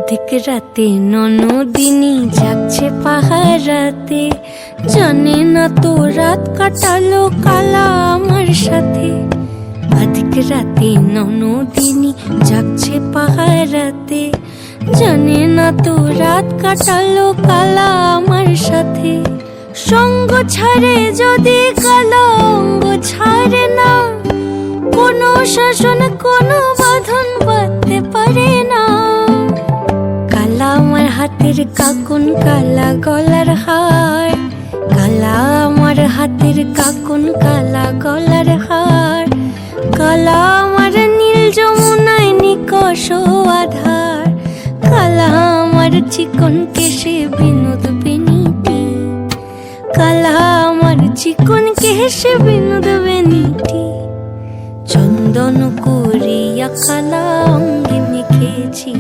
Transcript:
অর্ধেক রাতে ননদিনী জাগছে পাহারাতে, জানে না তো রাত কাটালো কালা আমার সাথে। অর্ধেক রাতে ননদিনী জাগছে পাহারাতে, জানে না তো রাত কাটালো কালা আমার সাথে। সঙ্গ ছাড়ে যদি কালা অঙ্গ ছাড়ে না, কোনো শাসন কোনো বাঁধন বাঁধতে পারে না। কালা আমার হাতের কাকুন কালা গলার হার, কালা আমার হাতের কাকুন কালা গলার হার। কালা আমার নীল যমুনায় নিকষ আধার, কালা আমার চিকন কেশে বিনোদ বেনিটি, কালা আমার চিকন কেশে বিনোদ বেনিটি। চন্দন করিয়া কালা অঙ্গে মেখেছি,